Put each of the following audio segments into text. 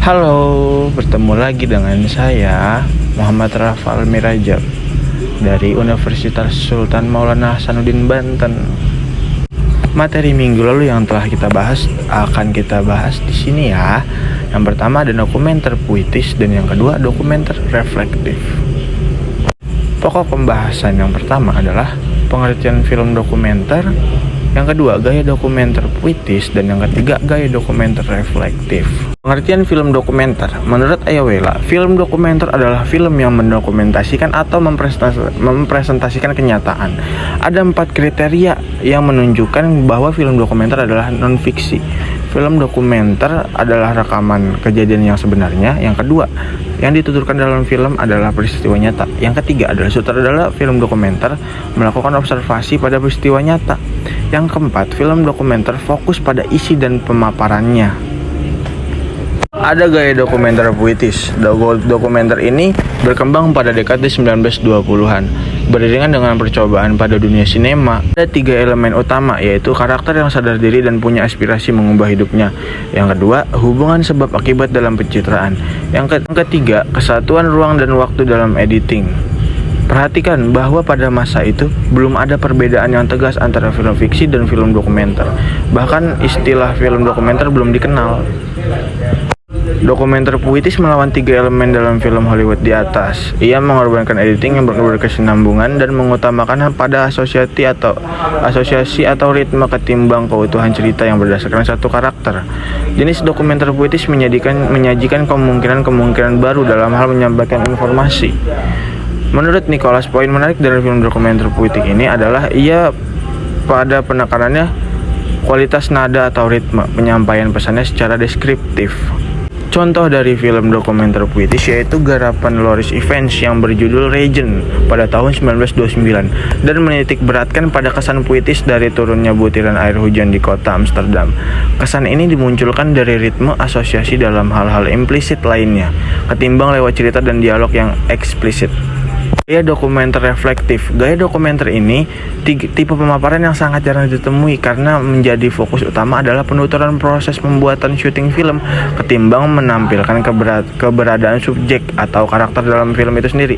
Halo, bertemu lagi dengan saya Muhammad Rafal Mirajab dari Universitas Sultan Maulana Hasanuddin Banten. Materi minggu lalu yang telah kita bahas akan kita bahas di sini ya. Yang pertama ada dokumenter puitis dan yang kedua dokumenter reflektif. Pokok pembahasan yang pertama adalah pengertian film dokumenter, yang kedua gaya dokumenter puitis, dan yang ketiga gaya dokumenter reflektif. Pengertian film dokumenter. Menurut Ayawela, film dokumenter adalah film yang mendokumentasikan atau mempresentasikan kenyataan. Ada 4 kriteria yang menunjukkan bahwa film dokumenter adalah non-fiksi. Film dokumenter adalah rekaman kejadian yang sebenarnya. Yang kedua, yang dituturkan dalam film adalah peristiwa nyata. Yang ketiga adalah sutradara film dokumenter melakukan observasi pada peristiwa nyata. Yang keempat, film dokumenter fokus pada isi dan pemaparannya. Ada gaya dokumenter puitis. Dokumenter ini berkembang pada dekade 1920-an. Beriringan dengan percobaan pada dunia sinema, ada 3 elemen utama, yaitu karakter yang sadar diri dan punya aspirasi mengubah hidupnya. Yang kedua, hubungan sebab akibat dalam pencitraan. Yang ketiga, kesatuan ruang dan waktu dalam editing. Perhatikan bahwa pada masa itu belum ada perbedaan yang tegas antara film fiksi dan film dokumenter. Bahkan istilah film dokumenter belum dikenal. Dokumenter puitis melawan 3 elemen dalam film Hollywood di atas. Ia mengorbankan editing yang berkesinambungan dan mengutamakan pada asosiasi atau ritme ketimbang keutuhan cerita yang berdasarkan satu karakter. Jenis dokumenter puitis menyajikan kemungkinan-kemungkinan baru dalam hal menyampaikan informasi. Menurut Nicholas, poin menarik dari film dokumenter puitik ini adalah ia pada penekanannya kualitas nada atau ritme penyampaian pesannya secara deskriptif. Contoh dari film dokumenter puitis yaitu garapan Loris Evans yang berjudul Regent pada tahun 1929 dan menitik beratkan pada kesan puitis dari turunnya butiran air hujan di kota Amsterdam. Kesan ini dimunculkan dari ritme asosiasi dalam hal-hal implisit lainnya, ketimbang lewat cerita dan dialog yang eksplisit. Gaya dokumenter reflektif. Gaya dokumenter ini tipe pemaparan yang sangat jarang ditemui karena menjadi fokus utama adalah penuturan proses pembuatan syuting film ketimbang menampilkan keberadaan subjek atau karakter dalam film itu sendiri.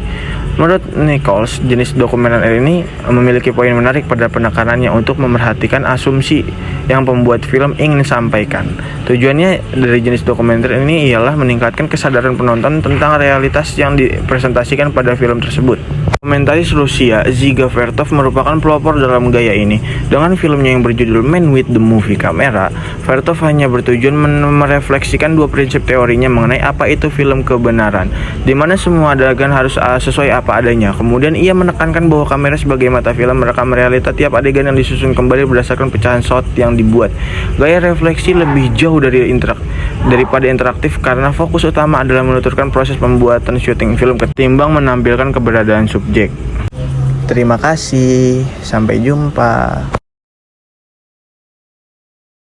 Menurut Nichols, jenis dokumenter ini memiliki poin menarik pada penekanannya untuk memerhatikan asumsi yang pembuat film ingin sampaikan. Tujuannya dari jenis dokumenter ini ialah meningkatkan kesadaran penonton tentang realitas yang dipresentasikan pada film tersebut. Komentaris Rusia Dziga Vertov merupakan pelopor dalam gaya ini. Dengan filmnya yang berjudul Man with the Movie Camera, Vertov hanya bertujuan merefleksikan 2 prinsip teorinya mengenai apa itu film kebenaran, di mana semua adegan harus sesuai apa adanya. Kemudian ia menekankan bahwa kamera sebagai mata film merekam realita tiap adegan yang disusun kembali berdasarkan pecahan shot yang dibuat. Gaya refleksi lebih jauh daripada interaktif karena fokus utama adalah menuturkan proses pembuatan syuting film ketimbang menampilkan keberadaan subjek. Terima kasih, sampai jumpa.